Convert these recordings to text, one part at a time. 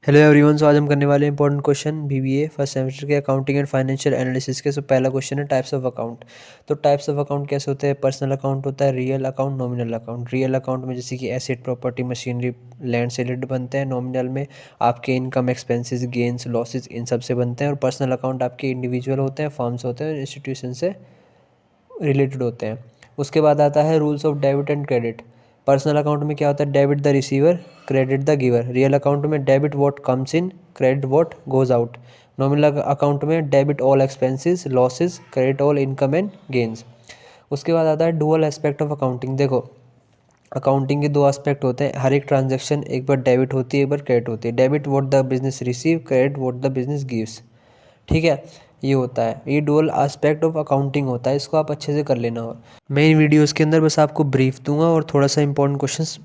Hello everyone. सो आज हम करने वाले important question BBA first semester के अकाउंटिंग एंड फाइनेंशियल एनालिसिस के। सो पहला क्वेश्चन है टाइप्स ऑफ अकाउंट। तो टाइप्स ऑफ अकाउंट कैसे होते हैं? पर्सनल अकाउंट होता है, real account, nominal account. Real account में जैसे कि एसेट, प्रॉपर्टी, मशीनरी, लैंड से रिलेटेड बनते हैं। नॉमिनल में आपके income, expenses, gains, losses in सब से बनते हैं। और पर्सनल अकाउंट आपके इंडिविजुअल होते हैं, फर्म्स होते हैं, इंस्टीट्यूशन से रिलेटेड होते हैं। उसके बाद आता है rules of debit and credit. Personal account में क्या होता है? Debit the receiver, credit the giver. Real account में debit what comes in, credit what goes out. Nominal account में debit all expenses, losses, credit all income and gains. उसके बाद आता है डुअल एस्पेक्ट ऑफ अकाउंटिंग। देखो, accounting के दो aspect होते हैं। हर एक ट्रांजैक्शन एक बार डेबिट होती है, एक बार क्रेडिट होती है। Debit what the business receive, credit what the business gives. ठीक है, ये होता है, ये डुअल एस्पेक्ट ऑफ अकाउंटिंग होता है। इसको आप अच्छे से कर लेना। और मैं इन वीडियोस के अंदर बस आपको ब्रीफ दूंगा और थोड़ा सा इंपॉर्टेंट क्वेश्चंस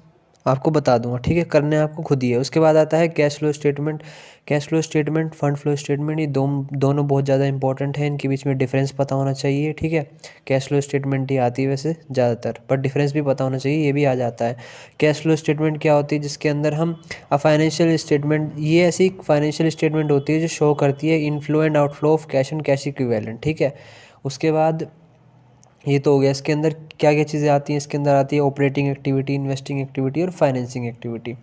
आपको बता दूंगा। ठीक है, करने आपको खुद ही है। उसके बाद आता है cash flow statement. Cash flow statement, fund flow statement, ये दोनों बहुत ज़्यादा इंपॉर्टेंट है। इनके बीच में डिफरेंस पता होना चाहिए। ठीक है, कैश फ्लो स्टेटमेंट ही आती है वैसे ज़्यादातर, पर डिफरेंस भी पता होना चाहिए, ये भी आ जाता है। कैश फ्लो स्टेटमेंट क्या होती है? जिसके अंदर हम फाइनेंशियल स्टेटमेंट, ये ऐसी फाइनेंशियल स्टेटमेंट होती है जो शो करती है inflow and outflow of cash and cash equivalent. ठीक है, उसके बाद ये तो हो गया। इसके अंदर क्या क्या चीज़ें आती हैं? इसके अंदर आती है ऑपरेटिंग एक्टिविटी, इन्वेस्टिंग एक्टिविटी और फाइनेंसिंग एक्टिविटी।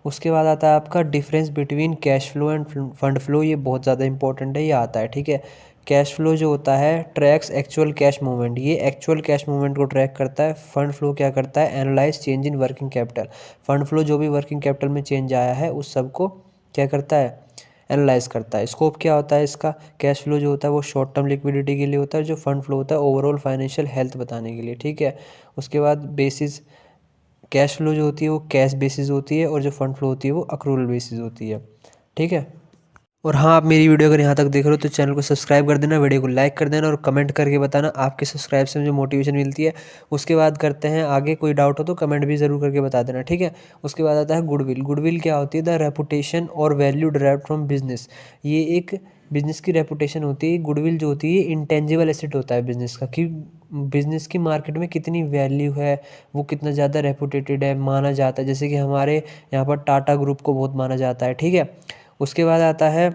उसके बाद आता है आपका difference between cash flow end fund flow. ये बहुत ज़्यादा इंपॉर्टेंट है, ये आता है। ठीक है, कैश फ्लो जो होता है ट्रैक्स एक्चुअल कैश मूवमेंट, ये एक्चुअल कैश मूवमेंट को ट्रैक करता है। फंड फ्लो क्या करता है? Analyse change in working capital. Fund flow जो भी वर्किंग कैपिटल में चेंज आया है उस सब को क्या करता है? एनालाइज करता है। स्कोप क्या होता है इसका? कैश फ्लो जो होता है वो शॉर्ट टर्म लिक्विडिटी के लिए होता है, जो फंड फ्लो होता है ओवरऑल फाइनेंशियल हेल्थ बताने के लिए। ठीक है, उसके बाद बेसिस, कैश फ्लो जो होती है वो कैश बेसिस होती है और जो फंड फ्लो होती है वो अक्रूवल बेसिस होती है। ठीक है, और हाँ, आप मेरी वीडियो अगर यहाँ तक देख रहे हो तो चैनल को सब्सक्राइब कर देना, वीडियो को लाइक कर देना और कमेंट करके बताना। आपके सब्सक्राइब से मुझे मोटिवेशन मिलती है। उसके बाद करते हैं आगे। कोई डाउट हो तो कमेंट भी ज़रूर करके बता देना। ठीक है, उसके बाद आता है गुडविल। गुडविल क्या होती है? द रेपुटेशन और वैल्यू डिराइव्ड फ्रॉम बिजनेस। ये एक बिजनेस की रेपुटेशन होती है। गुडविल जो होती है इंटेंजिबल एसेट होता है बिजनेस का, कि बिजनेस की मार्केट में कितनी वैल्यू है, वो कितना ज़्यादा रेपुटेटेड है, माना जाता है। जैसे कि हमारे यहाँ पर टाटा ग्रुप को बहुत माना जाता है। ठीक है, उसके बाद आता है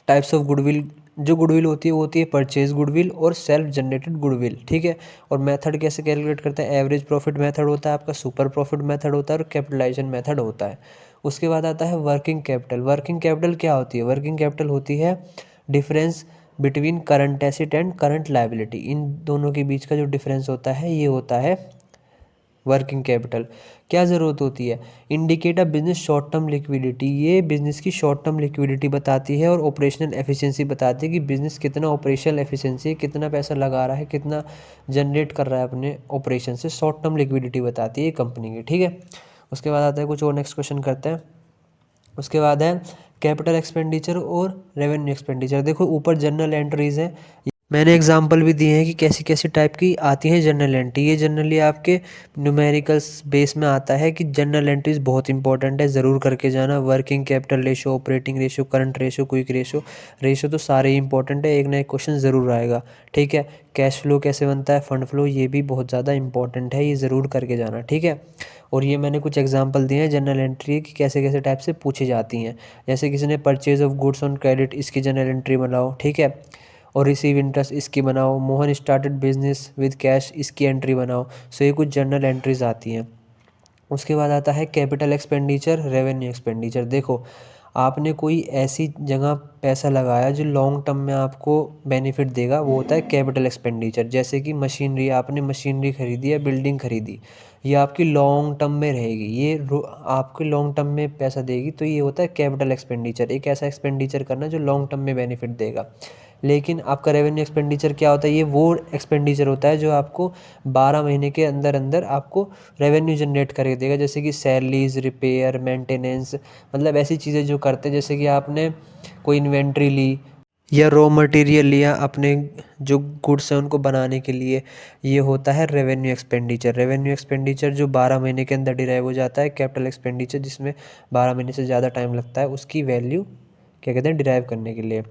टाइप्स ऑफ गुडविल। जो गुडविल होती है वो होती है परचेज गुडविल और सेल्फ जनरेटेड गुडविल। ठीक है, और मेथड कैसे कैलकुलेट करते हैं? एवरेज प्रॉफिट मेथड होता है आपका, सुपर प्रॉफिट मेथड होता है और कैपिटलाइजेशन मेथड होता है। उसके बाद आता है वर्किंग कैपिटल। वर्किंग कैपिटल क्या होती है? वर्किंग कैपिटल होती है difference between current asset and current liability. इन दोनों के बीच का जो डिफरेंस होता है ये होता है वर्किंग कैपिटल। क्या ज़रूरत होती है? Indicate a business short term liquidity. ये बिजनेस की शॉर्ट टर्म लिक्विडिटी बताती है और ऑपरेशनल एफिशिएंसी बताती है कि बिजनेस कितना ऑपरेशनल एफिशिएंसी, कितना पैसा लगा रहा है, कितना जनरेट कर रहा है अपने ऑपरेशन से। शॉर्ट टर्म लिक्विडिटी बताती है कंपनी की। ठीक है, उसके बाद आता है कुछ और नेक्स्ट क्वेश्चन करते हैं। उसके बाद है कैपिटल एक्सपेंडिचर और रेवेन्यू एक्सपेंडिचर। देखो, ऊपर जनरल एंट्रीज है, मैंने एग्जांपल भी दिए हैं कि कैसी कैसी टाइप की आती हैं जनरल एंट्री। ये जनरली आपके न्यूमेरिकल्स बेस में आता है कि जनरल एंट्रीज बहुत इंपॉर्टेंट है, ज़रूर करके जाना। Working capital ratio, operating ratio, current ratio, quick ratio. Ratio तो सारे ही इंपॉर्टेंट है, एक ना एक क्वेश्चन ज़रूर आएगा। ठीक है, कैश फ्लो कैसे बनता है, फंड फ्लो, ये भी बहुत ज़्यादा इंपॉर्टेंट है, ये ज़रूर करके जाना। ठीक है, और ये मैंने कुछ एग्जांपल दिए हैं जनरल एंट्री की कैसे कैसे टाइप से पूछी जाती हैं। जैसे किसी ने purchase of goods on credit, इसकी जनरल एंट्री बनाओ। ठीक है, और रिसीव इंटरेस्ट, इसकी बनाओ। Mohan started business with cash, इसकी एंट्री बनाओ। सो ये कुछ जनरल एंट्रीज आती हैं। उसके बाद आता है कैपिटल एक्सपेंडिचर, रेवेन्यू एक्सपेंडिचर। देखो, आपने कोई ऐसी जगह पैसा लगाया जो लॉन्ग टर्म में आपको बेनिफिट देगा, वो होता है कैपिटल एक्सपेंडिचर। जैसे कि मशीनरी, आपने मशीनरी खरीदी या बिल्डिंग खरीदी, ये आपकी लॉन्ग टर्म में रहेगी, ये आपके लॉन्ग टर्म में पैसा देगी, तो ये होता है कैपिटल एक्सपेंडिचर। एक ऐसा एक्सपेंडिचर करना जो लॉन्ग टर्म में बेनिफिट देगा। लेकिन आपका रेवेन्यू एक्सपेंडिचर क्या होता है? ये वो एक्सपेंडिचर होता है जो आपको 12 महीने के अंदर अंदर आपको रेवेन्यू जनरेट करके देगा। जैसे कि सैलरीज, रिपेयर, मेंटेनेंस, मतलब ऐसी चीज़ें जो करते हैं। जैसे कि आपने कोई इन्वेंट्री ली या रॉ मटेरियल लिया अपने जो गुड्स हैं उनको बनाने के लिए, ये होता है रेवेन्यू एक्सपेंडिचर। रेवेन्यू एक्सपेंडिचर जो 12 महीने के अंदर डिराइव हो जाता है। कैपिटल एक्सपेंडिचर जिसमें 12 महीने से ज़्यादा टाइम लगता है उसकी वैल्यू क्या कहते हैं, डिराइव करने के लिए।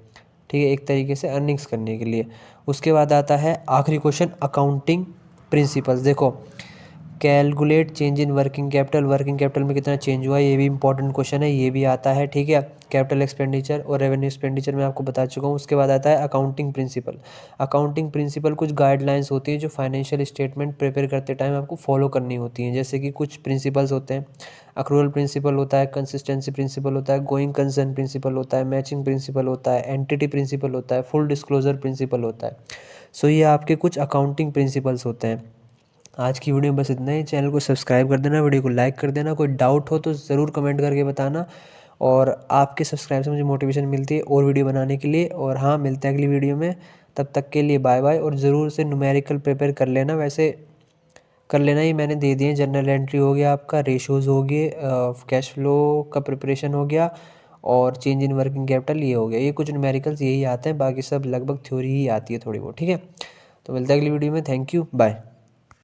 ठीक है, एक तरीके से अर्निंग्स करने के लिए। उसके बाद आता है आखिरी क्वेश्चन, अकाउंटिंग प्रिंसिपल्स। देखो, calculate change in working capital में कितना चेंज हुआ है, ये भी इंपॉर्टेंट क्वेश्चन है, ये भी आता है, ठीक है। कैपिटल एक्सपेंडिचर और रेवेन्यू एक्सपेंडिचर मैं आपको बता चुका हूँ। उसके बाद आता है अकाउंटिंग प्रिंसिपल। अकाउंटिंग प्रिंसिपल कुछ गाइडलाइंस होती हैं जो फाइनेंशियल स्टेटमेंट प्रिपेयर करते टाइम आपको फॉलो करनी होती हैं। जैसे कि कुछ प्रिंसिपल्स होते हैं, अक्रूवल प्रिंसिपल होता है, कंसिस्टेंसी प्रिंसिपल होता है, गोइंग कंसर्न प्रिंसिपल होता है, मैचिंग प्रिंसिपल होता है, एंटिटी प्रिंसिपल होता है, फुल डिस्क्लोजर प्रिंसिपल होता है। सो ये आपके कुछ अकाउंटिंग प्रिंसिपल्स होते हैं। आज की वीडियो में बस इतना ही। चैनल को सब्सक्राइब कर देना, वीडियो को लाइक कर देना। कोई डाउट हो तो ज़रूर कमेंट करके बताना, और आपके सब्सक्राइब से मुझे मोटिवेशन मिलती है और वीडियो बनाने के लिए। और हाँ, मिलते हैं अगली वीडियो में, तब तक के लिए बाय बाय। और ज़रूर से न्यूमेरिकल प्रिपेयर कर लेना, वैसे कर लेना ही मैंने दे दिए। जर्नल एंट्री हो गया आपका, रेशोज़ हो गए, कैश फ्लो का प्रिपरेशन हो गया, और चेंज इन वर्किंग कैपिटल ये हो गया। ये कुछ न्यूमेरिकल्स यही आते हैं, बाकी सब लगभग थ्योरी ही आती है थोड़ी बहुत, ठीक है। तो मिलते हैं अगली वीडियो में। Thank you, bye.